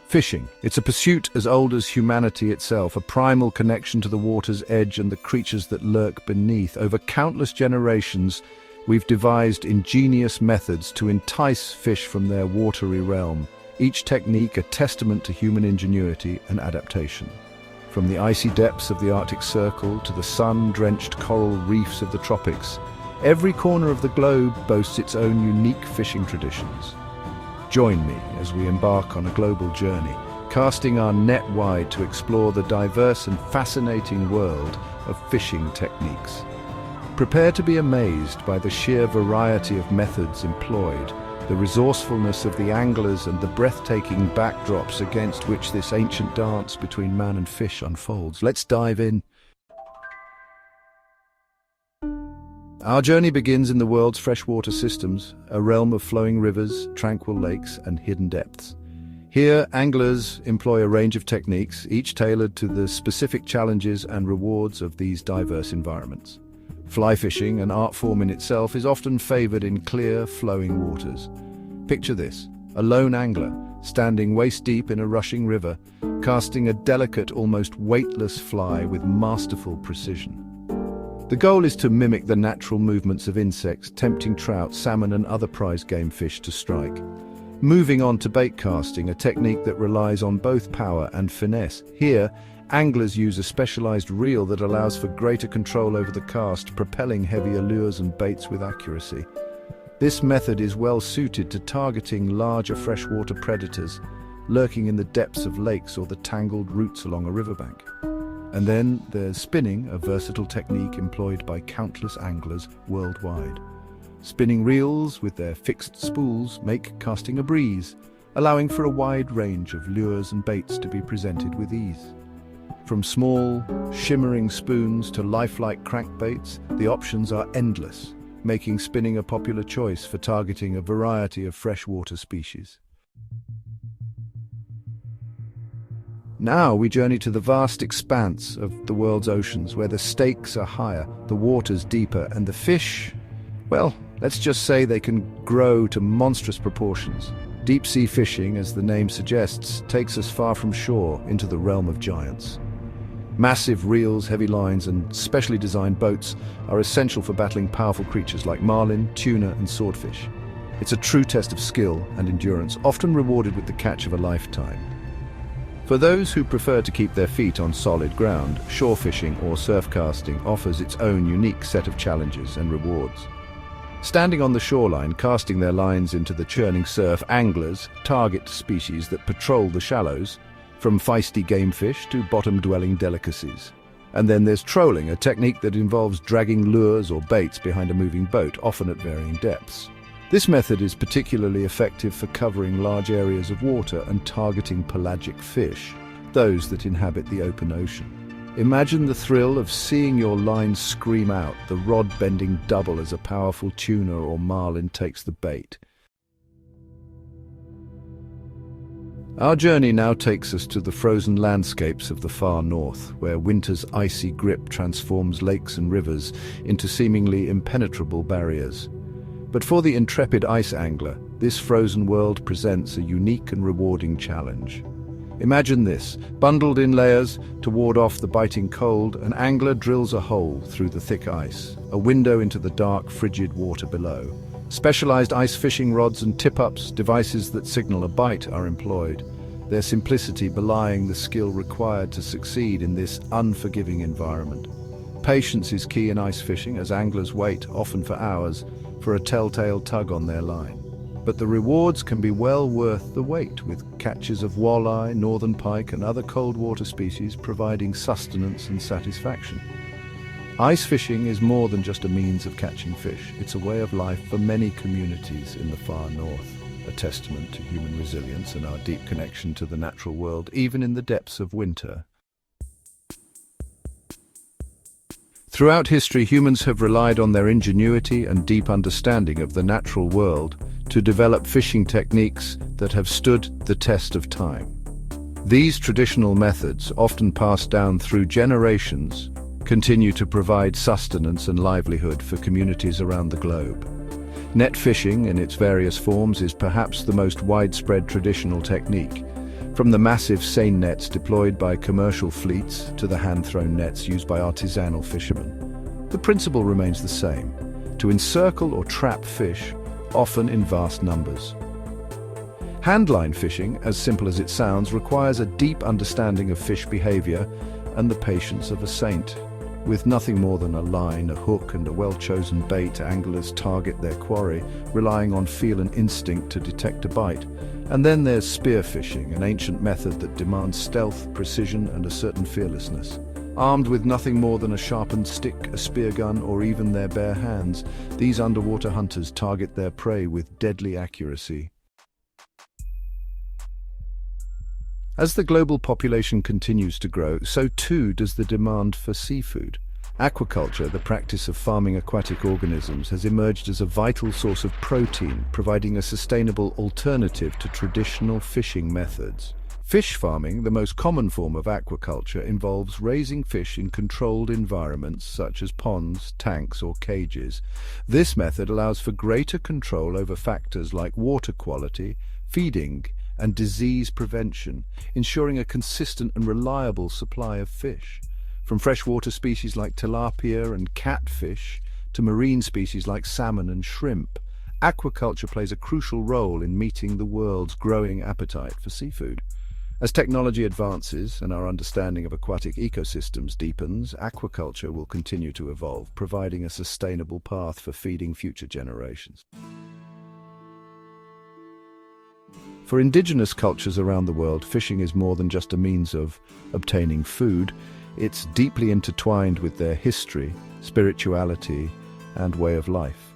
Fishing. It's a pursuit as old as humanity itself, a primal connection to the water's edge and the creatures that lurk beneath. Over countless generations, we've devised ingenious methods to entice fish from their watery realm, each technique a testament to human ingenuity and adaptation. From the icy depths of the Arctic Circle to the sun-drenched coral reefs of the tropics, every corner of the globe boasts its own unique fishing traditions. Join me as we embark on a global journey, casting our net wide to explore the diverse and fascinating world of fishing techniques. Prepare to be amazed by the sheer variety of methods employed, the resourcefulness of the anglers and the breathtaking backdrops against which this ancient dance between man and fish unfolds. Let's dive in. Our journey begins in the world's freshwater systems, a realm of flowing rivers, tranquil lakes, and hidden depths. Here, anglers employ a range of techniques, each tailored to the specific challenges and rewards of these diverse environments. Fly fishing, an art form in itself, is often favored in clear, flowing waters. Picture this: a lone angler, standing waist-deep in a rushing river, casting a delicate, almost weightless fly with masterful precision. The goal is to mimic the natural movements of insects, tempting trout, salmon, and other prize game fish to strike. Moving on to bait casting, a technique that relies on both power and finesse. Here, anglers use a specialized reel that allows for greater control over the cast, propelling heavier lures and baits with accuracy. This method is well suited to targeting larger freshwater predators, lurking in the depths of lakes or the tangled roots along a riverbank. And then there's spinning, a versatile technique employed by countless anglers worldwide. Spinning reels with their fixed spools make casting a breeze, allowing for a wide range of lures and baits to be presented with ease. From small, shimmering spoons to lifelike crankbaits, the options are endless, making spinning a popular choice for targeting a variety of freshwater species. Now we journey to the vast expanse of the world's oceans, where the stakes are higher, the waters deeper, and the fish, well, let's just say they can grow to monstrous proportions. Deep-sea fishing, as the name suggests, takes us far from shore into the realm of giants. Massive reels, heavy lines, and specially designed boats are essential for battling powerful creatures like marlin, tuna, and swordfish. It's a true test of skill and endurance, often rewarded with the catch of a lifetime. For those who prefer to keep their feet on solid ground, shore fishing or surf casting offers its own unique set of challenges and rewards. Standing on the shoreline, casting their lines into the churning surf, anglers target species that patrol the shallows, from feisty game fish to bottom-dwelling delicacies. And then there's trolling, a technique that involves dragging lures or baits behind a moving boat, often at varying depths. This method is particularly effective for covering large areas of water and targeting pelagic fish, those that inhabit the open ocean. Imagine the thrill of seeing your line scream out, the rod bending double as a powerful tuna or marlin takes the bait. Our journey now takes us to the frozen landscapes of the far north, where winter's icy grip transforms lakes and rivers into seemingly impenetrable barriers. But for the intrepid ice angler, this frozen world presents a unique and rewarding challenge. Imagine this: bundled in layers to ward off the biting cold, an angler drills a hole through the thick ice, a window into the dark, frigid water below. Specialized ice fishing rods and tip-ups, devices that signal a bite, are employed, their simplicity belying the skill required to succeed in this unforgiving environment. Patience is key in ice fishing, as anglers wait, often for hours, for a telltale tug on their line. But the rewards can be well worth the wait, with catches of walleye, northern pike, and other cold water species providing sustenance and satisfaction. Ice fishing is more than just a means of catching fish. It's a way of life for many communities in the far north, a testament to human resilience and our deep connection to the natural world, even in the depths of winter. Throughout history, humans have relied on their ingenuity and deep understanding of the natural world to develop fishing techniques that have stood the test of time. These traditional methods, often passed down through generations, continue to provide sustenance and livelihood for communities around the globe. Net fishing, in its various forms, is perhaps the most widespread traditional technique. From the massive seine nets deployed by commercial fleets to the hand-thrown nets used by artisanal fishermen, the principle remains the same: to encircle or trap fish, often in vast numbers. Handline fishing, as simple as it sounds, requires a deep understanding of fish behavior and the patience of a saint. With nothing more than a line, a hook, and a well-chosen bait, anglers target their quarry, relying on feel and instinct to detect a bite. And then there's spear fishing, an ancient method that demands stealth, precision, and a certain fearlessness. Armed with nothing more than a sharpened stick, a spear gun, or even their bare hands, these underwater hunters target their prey with deadly accuracy. As the global population continues to grow, so too does the demand for seafood. Aquaculture, the practice of farming aquatic organisms, has emerged as a vital source of protein, providing a sustainable alternative to traditional fishing methods. Fish farming, the most common form of aquaculture, involves raising fish in controlled environments such as ponds, tanks, or cages. This method allows for greater control over factors like water quality, feeding, and disease prevention, ensuring a consistent and reliable supply of fish. From freshwater species like tilapia and catfish to marine species like salmon and shrimp, aquaculture plays a crucial role in meeting the world's growing appetite for seafood. As technology advances and our understanding of aquatic ecosystems deepens, aquaculture will continue to evolve, providing a sustainable path for feeding future generations. For indigenous cultures around the world, fishing is more than just a means of obtaining food. It's deeply intertwined with their history, spirituality, and way of life.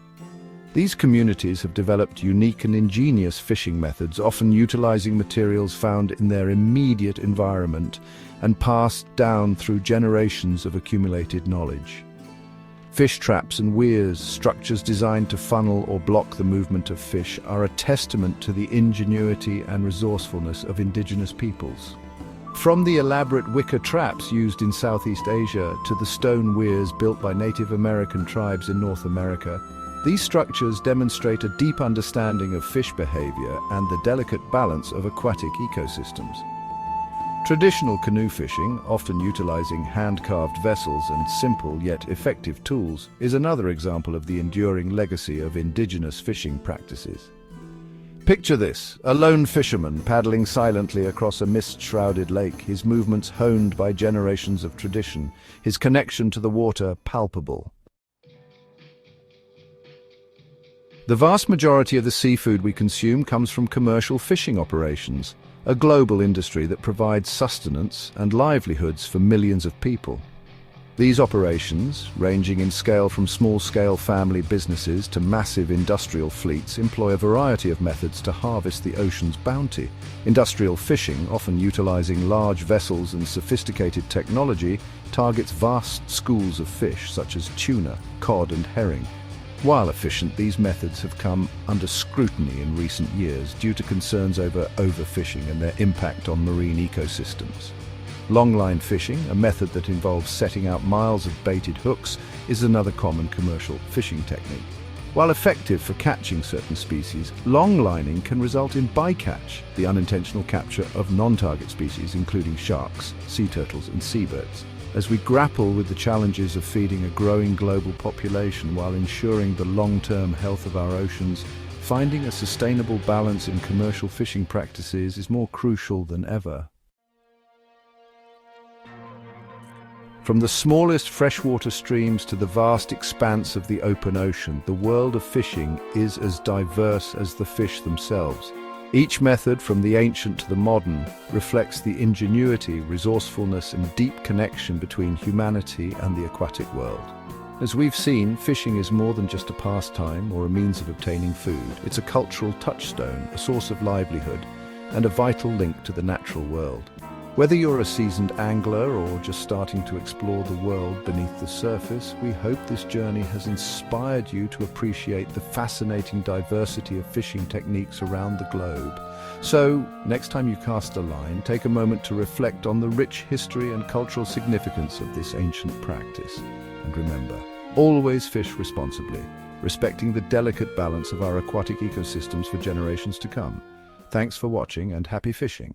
These communities have developed unique and ingenious fishing methods, often utilizing materials found in their immediate environment and passed down through generations of accumulated knowledge. Fish traps and weirs, structures designed to funnel or block the movement of fish, are a testament to the ingenuity and resourcefulness of indigenous peoples. From the elaborate wicker traps used in Southeast Asia to the stone weirs built by Native American tribes in North America, these structures demonstrate a deep understanding of fish behavior and the delicate balance of aquatic ecosystems. Traditional canoe fishing, often utilizing hand-carved vessels and simple yet effective tools, is another example of the enduring legacy of indigenous fishing practices. Picture this: a lone fisherman paddling silently across a mist-shrouded lake, his movements honed by generations of tradition, his connection to the water palpable. The vast majority of the seafood we consume comes from commercial fishing operations, a global industry that provides sustenance and livelihoods for millions of people. These operations, ranging in scale from small-scale family businesses to massive industrial fleets, employ a variety of methods to harvest the ocean's bounty. Industrial fishing, often utilizing large vessels and sophisticated technology, targets vast schools of fish such as tuna, cod, and herring. While efficient, these methods have come under scrutiny in recent years due to concerns over overfishing and their impact on marine ecosystems. Longline fishing, a method that involves setting out miles of baited hooks, is another common commercial fishing technique. While effective for catching certain species, longlining can result in bycatch, the unintentional capture of non-target species including sharks, sea turtles, and seabirds. As we grapple with the challenges of feeding a growing global population while ensuring the long-term health of our oceans, finding a sustainable balance in commercial fishing practices is more crucial than ever. From the smallest freshwater streams to the vast expanse of the open ocean, the world of fishing is as diverse as the fish themselves. Each method, from the ancient to the modern, reflects the ingenuity, resourcefulness, and deep connection between humanity and the aquatic world. As we've seen, fishing is more than just a pastime or a means of obtaining food. It's a cultural touchstone, a source of livelihood, and a vital link to the natural world. Whether you're a seasoned angler or just starting to explore the world beneath the surface, we hope this journey has inspired you to appreciate the fascinating diversity of fishing techniques around the globe. So, next time you cast a line, take a moment to reflect on the rich history and cultural significance of this ancient practice. And remember, always fish responsibly, respecting the delicate balance of our aquatic ecosystems for generations to come. Thanks for watching and happy fishing.